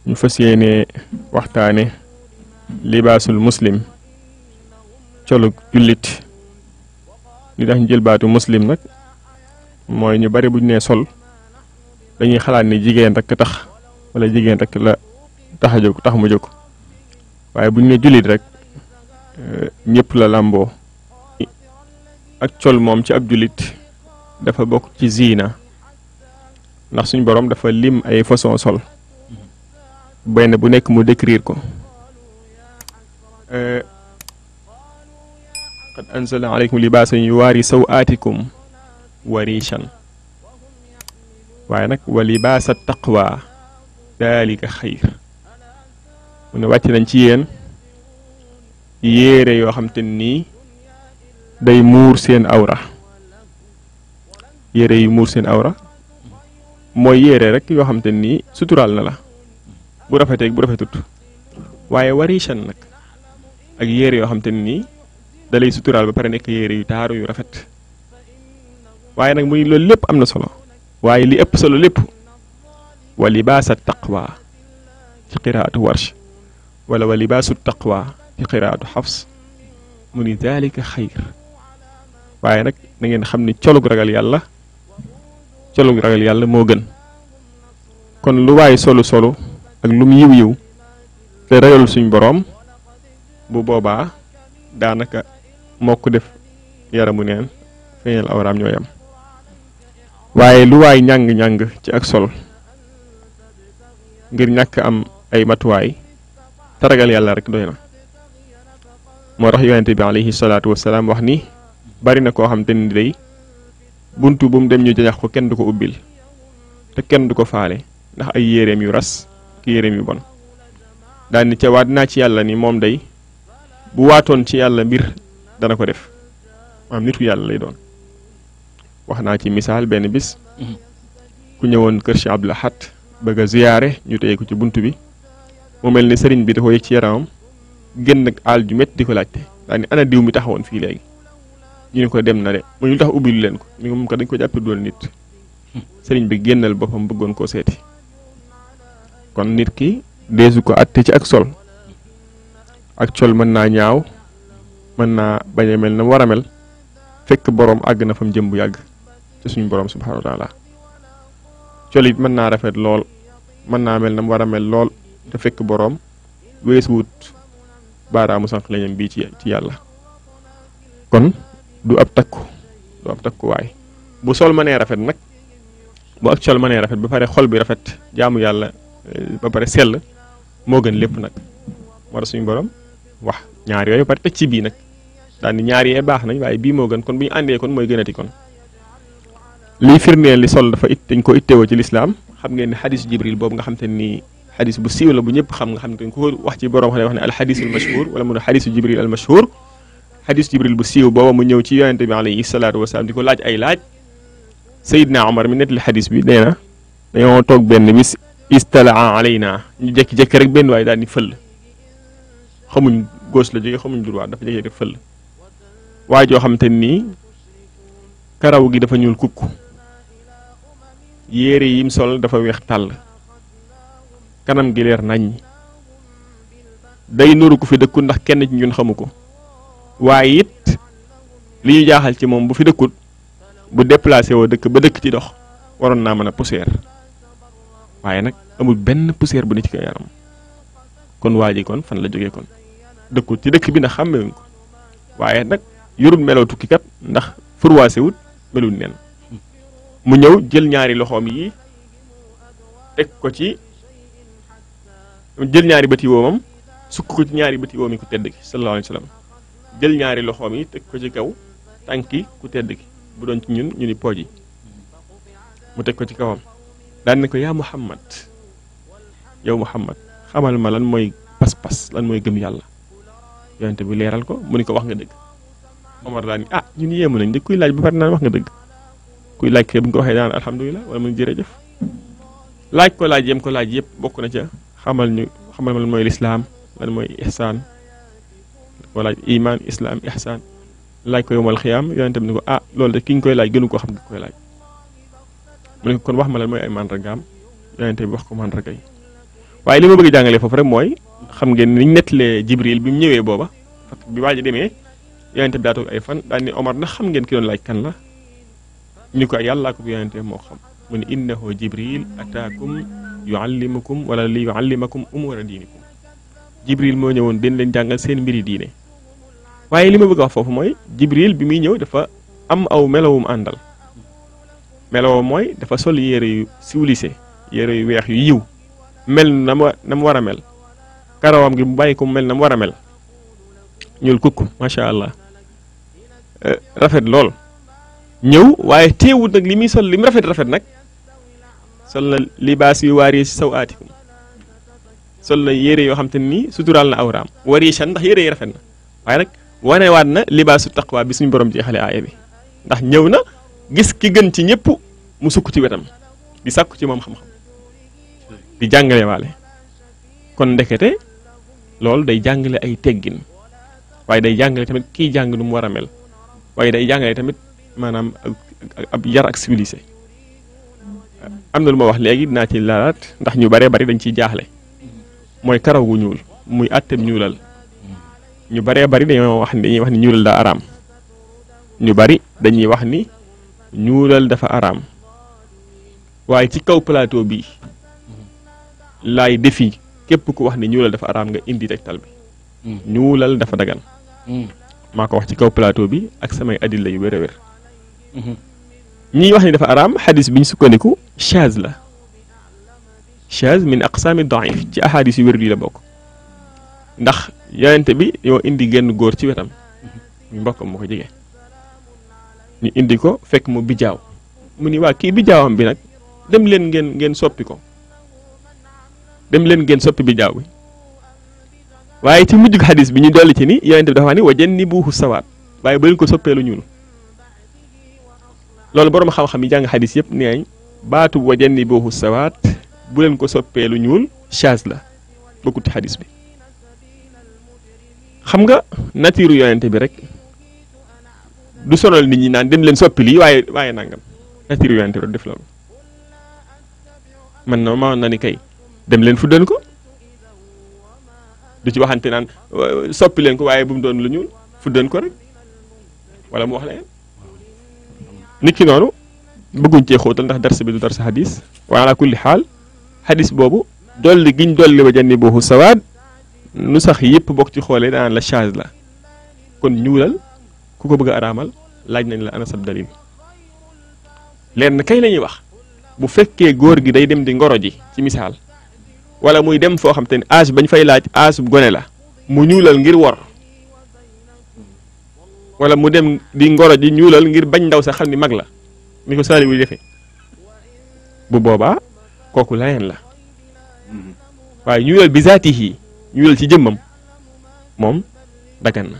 ñu fas yéene waxtaane libaasul muslim colug jullit li tax ñu jël baatu muslim nag mooy ñu bari buñ nee sol dañuy xalaat ni jigéen rek tax wala jigéen rek la tax a jóg tax mu jóg waaye buñ ne jullit rek ñëpp la làmboo ak col moom ci ab jullit dafa bokk ci ziina ndax suñ borom dafa lim ay façon sol benn bu nekk mu décrire ko qad anzalna alaykum libaasan yuwaari sawaatikum wa riishan waaye nag wa libaasa taqwa daalika xayr mu ne wàcc nañ ci yéen yéere yoo xam te nii day muur seen awra yére yu muur seen awra mooy yére rek yoo xam te nii suturaal na la bu rafetee bu rafetut waaye warishan nag ak yére yoo xam te nii da lay suturaal ba pare nekk yére yu taaru yu rafet waaye nag muy loolu lépp am na solo waaye li ëpp solo lépp wa libaasa taqwa ci qiraatu warsh wala wa libaasu taqwa ci qiraatu xafs mu ni daalika xayr waaye nag na ngeen xam ni colug ragal yàlla moo gën kon lu waaye solu ak lu mu yiw te ragalul suñ boroom bu boobaa daanaka moo ko def yaramu neen feeñal awraam ñoo yam waaye lu waay ñàng-ñàng ci ak sol ngir ñàkk am ay matuwaay te ragal yàlla rek doy na moo tax yonente bi alayhi salaatu wasalaam wax ni bari na koo xam te ni day buntu bu mu dem ñu jañax ko kenn du ko ubbil te kenn du ko faale ndax ay yéreem yu ras ki yéreem yu bon daal ni ca waat naa ci yàlla ni moom day bu waatoon ci yàlla mbir dana ko def maanaam nitu yàlla lay doon wax naa ci misaal benn bis ku ñëwoon kër Cheikh Abdoul Ahad bëgg a ziyaare ñu téye ko ci bunt bi mu mel ni sëriñ bi da ko yëg ci yaramam génn ak aal ju métti di ko laajte daal ni ana diw mi taxawoon fii léegi ñu ne ko dem na de mu ñu tax ubbilu leen ko ni moom ko dañ ko jàppe doon nit sëriñ bi génnal boppam bëggoon koo seeti kon nit ki deesu ko atte ci ak sol ak col mën naa ñaaw mën naa bañ a mel na war a mel fekk boroom àgg na fam jëm bu yàgg ci suñu boroom subhaanahu wa taala col it mën naa rafet lool mën naa mel na mu war a mel lool te fekk boroom weesu wut baaraamu sànq lañam bii ci yàlla kon du ab takkuwaay bu sol mënee rafet nag bu ak col mënee rafet ba pare xol bi rafet jaamu yàlla ba pare sell moo gën lépp nag moo tax suñu borom wax ñaar yooyu ba pare teg ci bii nag daal ni ñaar yee baax nañ waaye bii moo gën kon bu ñu àndee kon mooy gënati kon lii firndeel li sol dafa dañ ko ittewoo ci lislaam xam ngeen ne xadisu jibril boobu nga xam te ni xadis bu siiw la bu ñëpp xam nga xam te ni ku ko wax ci borom xam ne al xadisul mashhur wala mu ne xadisu jibril al mashhur xadis jibril bu siiw booba mu ñëw ci yonente bi alayhi salaatu wasalaam di ko laaj ay laaj Seydina Omar mi nettali xadis bi nee na dañoo toog benn bis istalaa alayna ñu jékki-jékki rek benn waaye daal ni fëll xamuñ gauche la jóge xamuñ droite dafa jékki rek fëll waaye joo xam te nii karaw gi dafa ñuul kukk yére yim sol dafa weex tàll kanam gi leer nañ day nuru ko fi dëkkut ndax kenn ci ñun xamu ko waaye it li ñu jaaxal ci moom bu fi dëkkut bu déplacé woo dëkk ba dëkk ci dox waroon naa mën a poussière waaye nag amul benn poussière bu ne ci ko yaram kon waa ji kon fan la jógee kon dëkkut ci dëkk bi ndax xàmmewuñ ko waaye nag yorul meloo tukkikat ndax furwaase wut melul nen mu ñëw jël ñaari loxoom yi teg ko ci jël ñaari bëti woomam sukk ko ci ñaari bëti woom yi ku tedd ki sallallahu alayhi wa sallam jël ñaari loxoom yi teg ko ci kaw tànki ku tedd ki bu doon ci ñun ñu ni pooj yi mu teg ko ci kawam daan ne ko yaa Muhammad yow Muhammad xamal ma lan mooy pas-pas lan mooy gëm yàlla yonente bi leeral ko mu ni ko wax nga dëgg Omar daan ni ah ñun yéemu nañ de kuy laaj ba pare naan wax nga dëgg kuy laaj kay bu ñu ko waxee daan alhamdulilah wala mu jërëjëf laaj ko laaj yem ko laaj yëpp bokk na ca xamal ma lan mooy lislaam lan mooy ihsaan wala iman islam ihsaan laaj ko yowmal xiyaam yonente bi ni ko ah loolu de ki ñu koy laaj gënu koo xam nga koy laaj mu ne ko kon wax ma lan mooy ay mandargaam yonente bi wax ko mandarga yi waaye li ma bëgg a jàngalee foofu rek mooy xam ngeen niñ nettalee Jibril bi mu ñëwee booba bi waa ji demee yonente bi daa toog ay fan daal ni Omar na xam ngeen ki doon laaj kan la ñu ko yàllaa ko yonente moo xam mu ne innahu Jibril ataakum yuallimukum wala li yuallimakum umura diinikum Jibril moo ñëwoon den leen jàngal seen mbiri diine waaye li ma bëgg a wax foofu mooy Jibril bi muy ñëw dafa am aw melowum àndal melowum mooy dafa sol yére yu civilisé yére yu weex yu yiw mel na mu war a mel karawam gi mu bàyyi ko mu mel na mu war a mel ñuul kukk macha allah rafet lool ñëw waaye teewut nag li muy sol li mu rafet nag sol na libaas yu waari si saw aatikum sol na yére yoo xam te nii suturaal na awraam wariishan ndax yére yi rafet na waaye nag wanewaat na libaasu taqwa bi suñu borom jeexale aaya bi ndax ñëw na gis ki gën ci ñëpp mu sukk ci wetam di sàkku ci moom xam-xam di jàngale waale kon ndekete loolu day jàngale ay teggin waaye day jàngale tamit kiy jàng nu mu war a mel waaye day jàngale tamit maanaam ab yar ak civilisé am na lu ma wax léegi dinaa ci laalaat ndax ñu baree bari dañ ciy jaaxle mooy karaw gu ñuul muy àtteem ñuulal ñu baree bari dañuy wax ni ñuulal daa araam ñu bari dañuy wax ni ñuulal dafa araam waaye ci kaw plateau bi laay defi képp ku wax ni ñuulal dafa araam nga indi tegtal bi ñuulal dafa dagan maa ko wax ci kaw plateau bi ak samay adilla yu wér a wér ñii wax ni dafa araam xadis bi ñu sukkandiku chaz la chaz min aqsaami daif ci ahadis yu wér yi la bokk ndax yonente bi yoo indi genn góor ci wetam ñu mbokkam moo ko jege ñu indi ko fekk mu bijaaw mu ni waa kii bijaawam bi nag dem leen ngeen soppi ko dem leen ngeen soppi bijaaw bi waaye ci mujj xadis bi ñu dolli ci ni yonente bi dafa wax ni wa jannibuhu sawaat waaye ba leen ko soppeelu ñuul loolu borom xam-xam yi jàng xadis yëpp nee nañ baatu wa jannibuhu sawaat bu leen ko soppeelu ñuul chaz la bokkut ci xadis bi xam nga nature yonente bi rek du sonal nit ñi naan dem leen soppi lii waaye nangam nature yonente bi def loolu man na ni kay dem leen fuddan ko du ci waxante naan soppi leen ko waaye bu mu doon lu ñuul fuddan ko rek wala mu wax leen nit ki noonu bëgguñ cee xóotal ndax dars bi du dars xadis wa ala kulli xaal xadis boobu dolli giñ dolli wa jannibuhu sawaad nu sax yëpp bokk ci xoolee danaan la chaz la kon ñuulal ku ko bëgg a araamal laaj nañ la ana sab dalil leen kay la ñuy wax bu fekkee góor gi day dem di ngoro ji ci misaal wala muy dem foo xam te ne âge bañ fay laaj âge bu gone la mu ñuulal ngir wor wala mu dem di ngoro ji ñuulal ngir bañ ndaw sax xam ni mag la ni ko saali wuy defee bu boobaa kooku leneen la waaye ñuulal bi zaatihi ñuulal ci jëmmam moom dagan na